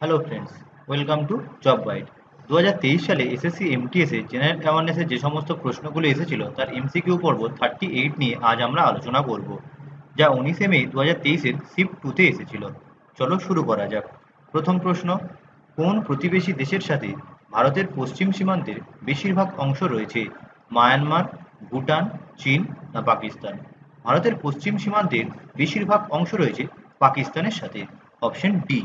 Hello friends, welcome to job guide. 2023 সালে SSC এমটিএসে general অ্যাওয়ারনেসে যে সমস্ত প্রশ্নগুলো এসেছিল তার এমসিকিউ পর্ব 38 নিয়ে আজ আমরা আলোচনা করব, যা 19 মে 2023-এর শিফট 2-তে এসেছিল। চলো শুরু করা যাক। প্রথম প্রশ্ন, কোন প্রতিবেশী দেশের সাথে ভারতের পশ্চিম সীমান্তের বেশিরভাগ অংশ রয়েছে? মায়ানমার, ভুটান, চীন না পাকিস্তান? ভারতের পশ্চিম সীমান্তের বেশিরভাগ অংশ রয়েছে পাকিস্তানের সাথে। Option D.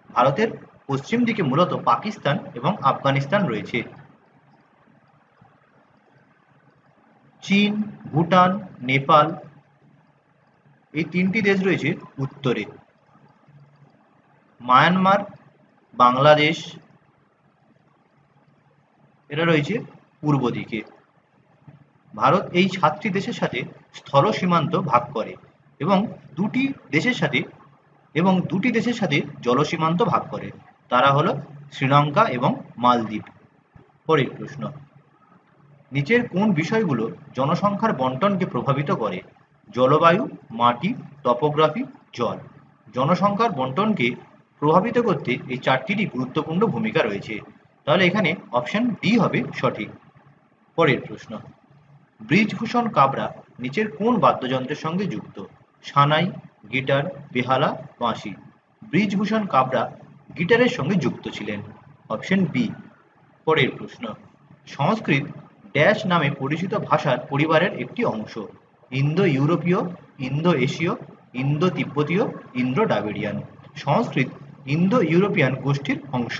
ভারতের পশ্চিম দিকে মূলত পাকিস্তান এবং আফগানিস্তান রয়েছে। চীন, ভুটান, নেপাল এই তিনটি দেশ রয়েছে উত্তরে। মায়ানমার, বাংলাদেশ এরা রয়েছে পূর্ব দিকে। ভারত এই 7টি দেশের সাথে স্থল সীমান্ত ভাগ করে এবং দুটি দেশের সাথে জল সীমান্ত ভাগ করে। তারা হলো শ্রীলঙ্কা এবং মালদ্বীপ। পরের প্রশ্ন, নিচের কোন বিষয়গুলো জনসংখ্যার বণ্টনকে প্রভাবিত করে? জলবায়ু, মাটি, টপোগ্রাফি, জল। জনসংখ্যার বণ্টনকে প্রভাবিত করতে এই চারটিরই গুরুত্বপূর্ণ ভূমিকা রয়েছে। তাহলে এখানে অপশন ডি হবে সঠিক। পরের প্রশ্ন, বৃজভূষণ কাবরা নিচের কোন বাদ্যযন্ত্রের সঙ্গে যুক্ত? সানাই, গিটার, বেহালা, বাঁশি। বৃজভূষণ কাবরা গিটারের সঙ্গে যুক্ত ছিলেন। Option B. পরের প্রশ্ন, সংস্কৃত ড্যাশ নামে পরিচিত ভাষার পরিবারের একটি অংশ? ইন্দো ইউরোপীয়, ইন্দো এশীয়, ইন্দো তিব্বতীয়, ইন্দো দ্রাবিড়িয়ান। সংস্কৃত ইন্দো ইউরোপিয়ান গোষ্ঠীর অংশ।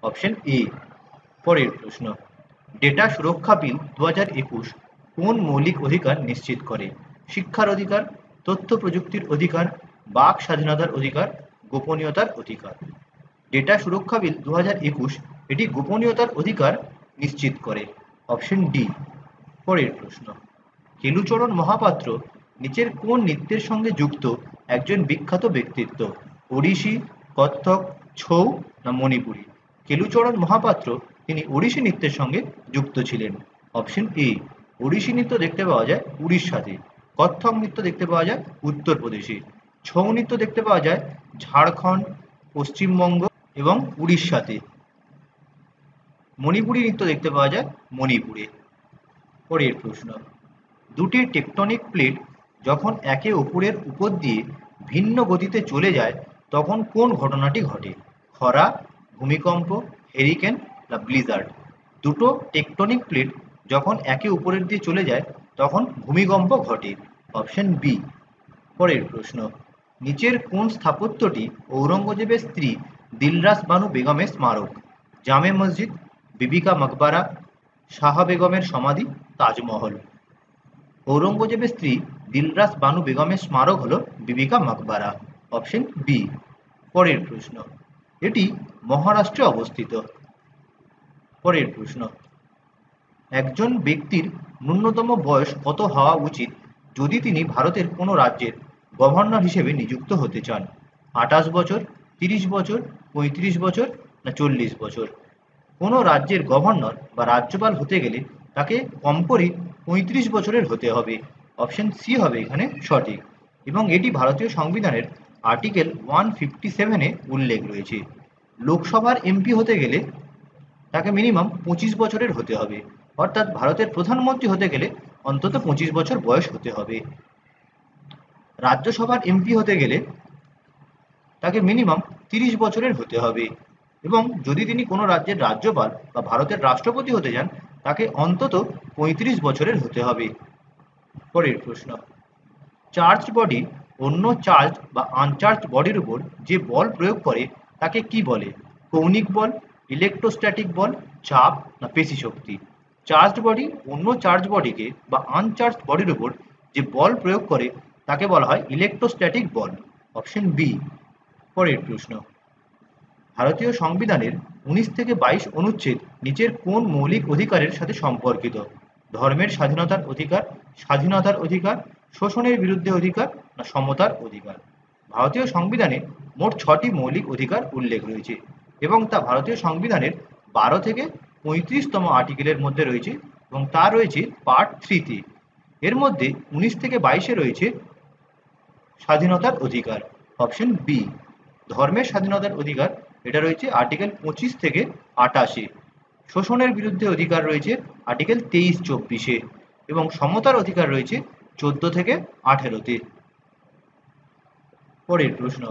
Option A. পরের প্রশ্ন, ডেটা সুরক্ষা বিল 2021 কোন মৌলিক অধিকার নিশ্চিত করে? শিক্ষার অধিকার, তথ্য প্রযুক্তির অধিকার, বাক স্বাধীনতার অধিকার, গোপনীয়তার অধিকার। ডেটা সুরক্ষা বিল 2021 এটি গোপনীয়তার অধিকার নিশ্চিত করে। Option D. পরের প্রশ্ন, কেলুচরণ মহাপাত্র নিচের কোন নৃত্যের সঙ্গে যুক্ত একজন বিখ্যাত ব্যক্তিত্ব? ওড়িশি, কত্থক, ছৌ না মণিপুরী? কেলুচরণ মহাপাত্র তিনি ওড়িশি নৃত্যের সঙ্গে যুক্ত ছিলেন। Option A. ওড়িশি নৃত্য দেখতে পাওয়া যায় উড়িষ্যাতে, কত্থক নৃত্য দেখতে পাওয়া যায় উত্তরপ্রদেশে, ছৌ নৃত্য দেখতে পাওয়া যায় ঝাড়খণ্ড, পশ্চিমবঙ্গ এবং উড়িষ্যাতে, মণিপুরী নৃত্য দেখতে পাওয়া যায় মণিপুরে। পরের প্রশ্ন, দুটি টেকটনিক প্লেট যখন একে অপরের উপর দিয়ে ভিন্ন গতিতে চলে যায় তখন কোন ঘটনাটি ঘটে? খরা, ভূমিকম্প, হেরিকেন না ব্লিজার্ড? দুটো টেকটনিক প্লেট যখন একে অপরের দিয়ে চলে যায় তখন ভূমিকম্প ঘটে। Option B. পরের প্রশ্ন, নিচের কোন স্থাপত্যটি ঔরঙ্গজেবের স্ত্রী দিলরাস বানু বেগমের স্মারক? জামে মসজিদ, বিবিকা মকবারা, শাহ বেগমের সমাধি, তাজমহল। ঔরঙ্গজেবের স্ত্রী দিলরাস বানু বেগমের স্মারক হল বিবিকা মকবারা। Option B. পরের প্রশ্ন, এটি মহারাষ্ট্রে অবস্থিত। পরের প্রশ্ন, একজন ব্যক্তির ন্যূনতম বয়স কত হওয়া উচিত যদি তিনি ভারতের কোনো রাজ্যের গভর্নর হিসেবে নিযুক্ত হতে চান? 28 বছর, 30 বছর, 35 বছর না 40 বছর? কোনো রাজ্যের গভর্নর বা রাজ্যপাল হতে গেলে তাকে কম করে 35 বছরের হতে হবে। অপশন সি হবে এখানে সঠিক এবং এটি ভারতীয় সংবিধানের আর্টিকেল 157-এ উল্লেখ রয়েছে। লোকসভার এমপি হতে গেলে তাকে মিনিমাম 25 বছরের হতে হবে, অর্থাৎ ভারতের প্রধানমন্ত্রী হতে গেলে অন্তত 25 বছর বয়স হতে হবে। রাজ্যসভার এমপি হতে গেলে তাকে মিনিমাম 30 বছরের হতে হবে এবং যদি তিনি কোনো রাজ্যের রাজ্যপাল বা ভারতের রাষ্ট্রপতি হতে যান তাকে অন্তত 35 বছরের হতে হবে। পরের প্রশ্ন, চার্জড বডি অন্য চার্জড বা আনচার্জড বডির উপর যে বল প্রয়োগ করে তাকে কি বলে? কৌণিক বল, ইলেকট্রোস্ট্যাটিক বল, চাপ না পেশি শক্তি? চার্জড বডি অন্য চার্জ বডিকে বা আনচার্জড বডির উপর যে বল প্রয়োগ করে তাকে বলা হয় ইলেকট্রোস্ট্যাটিক বল। Option B. পরের প্রশ্ন, ভারতীয় সংবিধানের 19 থেকে 22 অনুচ্ছেদ নিচের কোন মৌলিক অধিকারের সাথে সম্পর্কিত? ধর্মের স্বাধীনতার অধিকার, স্বাধীনতার অধিকার, শোষণের বিরুদ্ধে অধিকার না সমতার অধিকার? ভারতীয় সংবিধানে মোট 6টি মৌলিক অধিকার উল্লেখ রয়েছে এবং তা ভারতীয় সংবিধানের 12 থেকে 35তম আর্টিকেলের মধ্যে রয়েছে এবং তা রয়েছে পার্ট 3-তে। এর মধ্যে 19 থেকে 22-এ রয়েছে স্বাধীনতার অধিকার। Option B. ধর্মের স্বাধীনতার অধিকার এটা রয়েছে আর্টিকেল 25 থেকে 28-এ। শোষণের বিরুদ্ধে অধিকার রয়েছে আর্টিকেল 23-24-এ এবং সমতার অধিকার রয়েছে 14 থেকে 18-তে। পরের প্রশ্ন,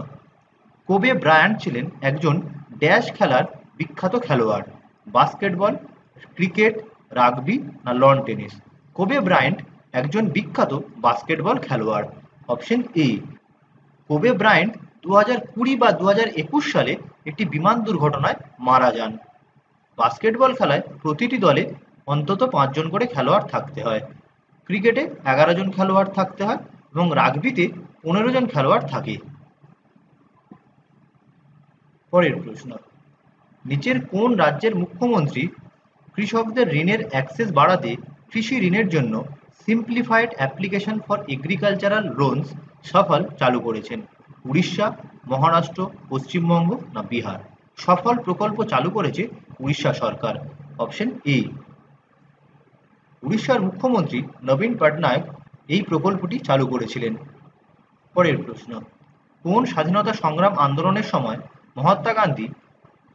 কোবে ব্রায়ান্ট ছিলেন একজন ড্যাশ খেলার বিখ্যাত খেলোয়াড়? বাস্কেটবল, ক্রিকেট, রাগবি না লন টেনিস? কোবে ব্রায়ান্ট একজন বিখ্যাত বাস্কেটবল খেলোয়াড়। Option A. কোবে ব্রায়ান্ট 2020 বা 2021 সালে একটি বিমান দুর্ঘটনায় মারা যান। বাস্কেটবল খেলায় প্রতিটি দলে অন্তত 5 জন করে খেলোয়াড় থাকতে হয়। ক্রিকেটে 11 জন খেলোয়াড় থাকতে হয় এবং রাগবিতে 15 জন খেলোয়াড় থাকে। পরের প্রশ্ন, নিচের কোন রাজ্যের মুখ্যমন্ত্রী কৃষকদের ঋণের অ্যাক্সেস বাড়াতে কৃষি ঋণের জন্য simplified application for agricultural loans সফল চালু করেছেন? উড়িষ্যা, মহারাষ্ট্র, পশ্চিমবঙ্গ না বিহার? সফল প্রকল্প চালু করেছে উড়িষ্যা সরকার। Option A. উড়িষ্যার মুখ্যমন্ত্রী নবীন পটনায়ক এই প্রকল্পটি চালু করেছিলেন। পরের প্রশ্ন, কোন স্বাধীনতা সংগ্রাম আন্দোলনের সময় Mahatma Gandhi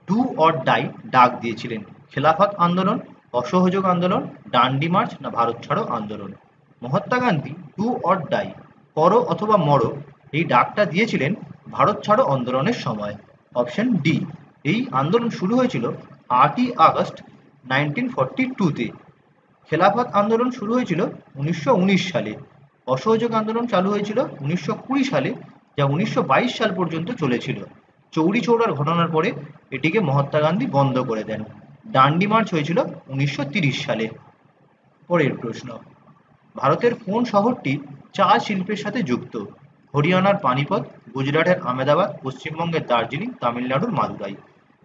do or die ডাক দিয়েছিলেন? খেলাফত আন্দোলন, অসহযোগ আন্দোলন, ডান্ডি মার্চ না ভারত ছাড়ো আন্দোলন? Mahatma Gandhi do or die, করো অথবা মরো, এই ডাকটা দিয়েছিলেন ভারত ছাড়ো আন্দোলনের সময়। Option D. এই আন্দোলন শুরু হয়েছিল 8ই আগস্ট 1942-তে। খেলাফত আন্দোলন শুরু হয়েছিল 1919 সালে। অসহযোগ আন্দোলন চালু হয়েছিল 1920 সালে, যা 1922 সাল পর্যন্ত চলেছিল। চৌরি চৌরার ঘটনার পরে এটিকে মহাত্মা গান্ধী বন্ধ করে দেন। ডান্ডি মার্চ হয়েছিল 1930 সালে। পরের প্রশ্ন, ভারতের কোন শহরটি চা শিল্পের সাথে যুক্ত? হরিয়ানার পানিপত, গুজরাটের আহমেদাবাদ, পশ্চিমবঙ্গের দার্জিলিং, তামিলনাড়ুর মাদুরাই?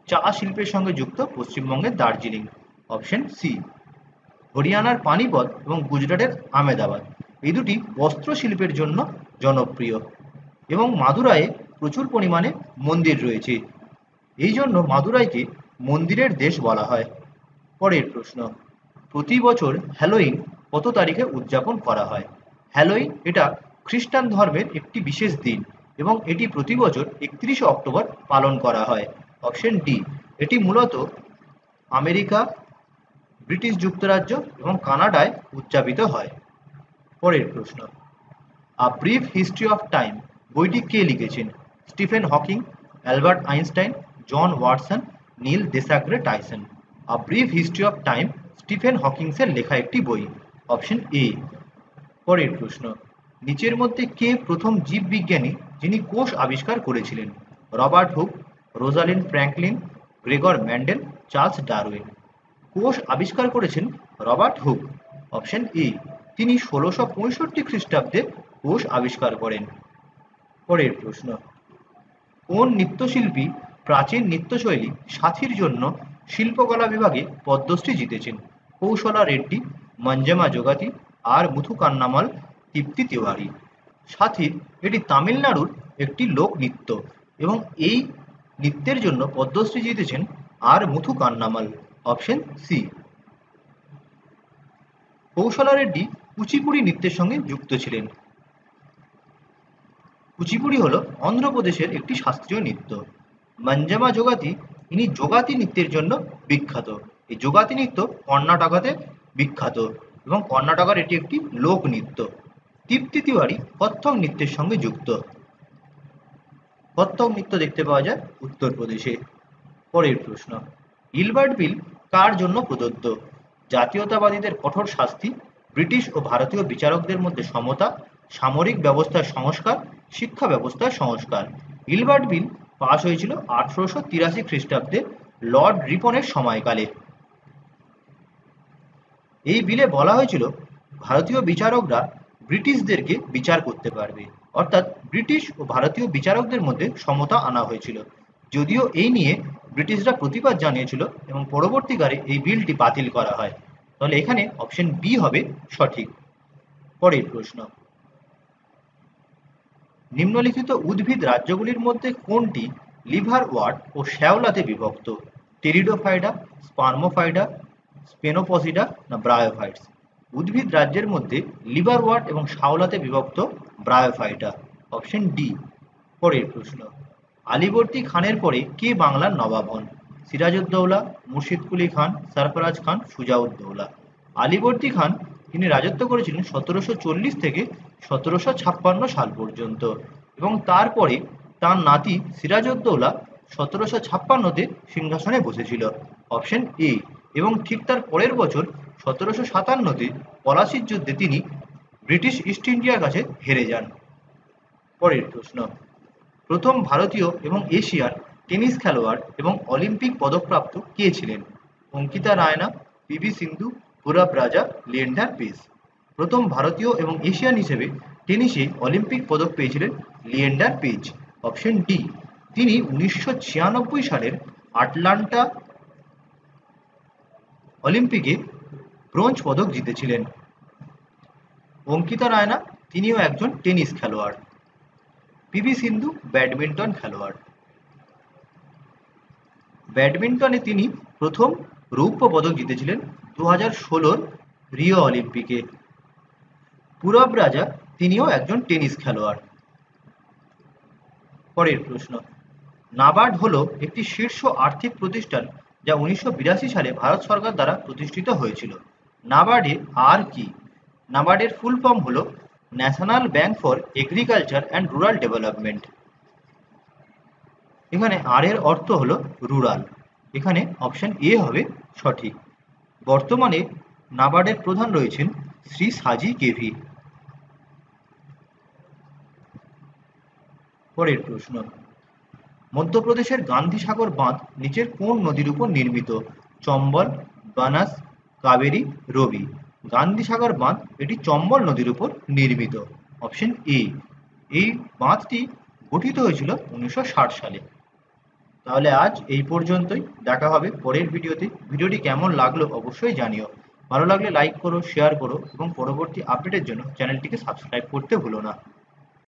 চা শিল্পের সঙ্গে যুক্ত পশ্চিমবঙ্গের দার্জিলিং। Option C. হরিয়ানার পানিপত এবং গুজরাটের আহমেদাবাদ এই দুটি বস্ত্র শিল্পের জন্য জনপ্রিয় এবং মাদুরাইয়ে প্রচুর পরিমাণে মন্দির রয়েছে। এই জন্য মাদুরাইকে মন্দিরের দেশ বলা হয়। পরের প্রশ্ন, প্রতি বছর হ্যালোইন কত তারিখে উদযাপন করা হয়? হ্যালোইন এটা খ্রিস্টান ধর্মের একটি বিশেষ দিন এবং এটি প্রতি বছর 31শে অক্টোবর পালন করা হয়। Option D. এটি মূলত আমেরিকা, ব্রিটিশ যুক্তরাজ্য এবং কানাডায় উদযাপিত হয়। পরের প্রশ্ন, a brief history of time বইটি কে লিখেছেন? Stephen Hawking, Albert Einstein, John Watson, Neil deGrasse Tyson? A brief history of time Stephen হকিংসের লেখা একটি বই। Option A. পরের প্রশ্ন, নিচের মধ্যে কে প্রথম জীববিজ্ঞানী যিনি কোষ আবিষ্কার করেছিলেন? Robert Hooke, Rosalind Franklin, Gregor Mendel, Charles Darwin? কোষ আবিষ্কার করেছেন রবার্ট হুক। Option A. তিনি 1665 খ্রিস্টাব্দে কোষ আবিষ্কার করেন। পরের প্রশ্ন, কোন নৃত্যশিল্পী প্রাচীন নৃত্যশৈলী সাথীর জন্য শিল্পকলা বিভাগে পদ্মশ্রী জিতেছেন? কৌশলা রেড্ডি, মঞ্জমা জোগাতি, আর মুথুকান্নামাল, তৃপ্তি তিওয়ারি? সাথীর এটি তামিলনাড়ুর একটি লোক নৃত্য এবং এই নৃত্যের জন্য পদ্মশ্রী জিতেছেন আর মুথুকান্নামাল। Option C. কৌশলা রেড্ডি কুচিপুড়ি নৃত্যের সঙ্গে যুক্ত ছিলেন। কুচিপুড়ি হল অন্ধ্রপ্রদেশের একটি শাস্ত্রীয় নৃত্য। মঞ্জমা জোগাতি ইনি যোগাতি নৃত্যের জন্য বিখ্যাত। এই যোগাতি নৃত্য কর্ণাটকাতে বিখ্যাত এবং কর্ণাটকার এটি একটি লোক নৃত্য। তৃপ্তি তিওয়ারি কত্থক নৃত্যের সঙ্গে যুক্ত। কত্থক নৃত্য দেখতে পাওয়া যায় উত্তরপ্রদেশে। পরের প্রশ্ন, গিলবার্ট বিল কার জন্য প্রদত্ত? জাতীয়তাবাদীদের কঠোর শাস্তি, ব্রিটিশ ও ভারতীয় বিচারকদের মধ্যে সমতা, সামরিক ব্যবস্থার সংস্কার, শিক্ষা ব্যবস্থার সংস্কার? গিলবার্ট বিল পাশ হয়েছিল 1883 খ্রিস্টাব্দে লর্ড রিপনের সময়কালে। এই বিলে বলা হয়েছিল ভারতীয় বিচারকরা ব্রিটিশদেরকে বিচার করতে পারবে, অর্থাৎ ব্রিটিশ ও ভারতীয় বিচারকদের মধ্যে সমতা আনা হয়েছিল। যদিও এই নিয়ে ব্রিটিশরা প্রতিবাদ জানিয়েছিল এবং পরবর্তীকালে এই বিলটি বাতিল করা হয়। তাহলে এখানে অপশন বি হবে সঠিক। পরের প্রশ্ন, নিম্নলিখিত উদ্ভিদ রাজ্যগুলির মধ্যে কোনটি লিভারওয়ার্ট ও শ্যাওলাতে বিভক্ত? টেরিডোফাইডা, স্পার্মোফাইডা, স্পেনোপসিডা না ব্রায়োফাইটস? উদ্ভিদ রাজ্যের মধ্যে লিভারওয়ার্ট এবং শ্যাওলাতে বিভক্ত ব্রায়োফাইটা। Option D. পরের প্রশ্ন, আলীবর্দী খানের পরে কে বাংলার নবাব হন? সিরাজউদ্দৌলা, মুর্শিদ কুলি খান, সরফরাজ খান, সুজাউদ্দৌলা। আলীবর্দী খান তিনি রাজত্ব করেছিলেন 1740 থেকে 1756 সাল পর্যন্ত এবং তারপরে তার নাতি সিরাজউদ্দৌলা 1756-তে সিংহাসনে বসেছিল। Option A. এবং ঠিক তার পরের বছর 1757-তে পলাশির যুদ্ধে তিনি ব্রিটিশ ইস্ট ইন্ডিয়ার কাছে হেরে যান। পরের প্রশ্ন, প্রথম ভারতীয় এবং এশিয়ান টেনিস খেলোয়াড় এবং অলিম্পিক পদকপ্রাপ্ত কে ছিলেন? অঙ্কিতা রায়না, পিভি সিন্ধু, পুরব রাজা, লিয়েন্ডার পেস। প্রথম ভারতীয় এবং এশিয়ান হিসেবে টেনিসে অলিম্পিক পদক পেয়েছিলেন লিয়েন্ডার পেজ। Option D. তিনি 1996 সালের আটলান্টা অলিম্পিকে ব্রোঞ্জ পদক জিতেছিলেন। অঙ্কিতা রায়না তিনিও একজন টেনিস খেলোয়াড়। পিভি সিন্ধু ব্যাডমিন্টন খেলোয়াড়। ব্যাডমিন্টনে তিনি প্রথম রৌপ্য পদক জিতেছিলেন 2016 রিও অলিম্পিকে। পুরব রাজা তিনিও একজন টেনিস খেলোয়াড়। পরের প্রশ্ন, নাবার্ড হলো একটি শীর্ষ আর্থিক প্রতিষ্ঠান যা 1982 সালে ভারত সরকার দ্বারা প্রতিষ্ঠিত হয়েছিল। নাবার্ডে আর কি? নাবার্ডের ফুল ফর্ম হলো national bank for agriculture and rural development. এখানে আর এর অর্থ হলো রুরাল। এখানে অপশন এ হবে সঠিক। বর্তমানে নাবার্ডের প্রধান রয়েছেন শ্রী সাজি কেভি। পরের প্রশ্ন, মধ্যপ্রদেশের গান্ধী সাগর বাঁধ নিচের কোন নদীর উপর নির্মিত? চম্বল, বানাস, কাবেরী, রবি। গান্ধী সাগর বাঁধ এটি চম্বল নদীর উপর নির্মিত। Option A. এই বাঁধটি গঠিত হয়েছিল 1960 সালে। তাহলে আজ এই পর্যন্তই। দেখা হবে পরের ভিডিওতে। ভিডিওটি কেমন লাগলো অবশ্যই জানিও। ভালো লাগলে লাইক করো, শেয়ার করো এবং পরবর্তী আপডেটের জন্য চ্যানেলটিকে সাবস্ক্রাইব করতে ভুলো না।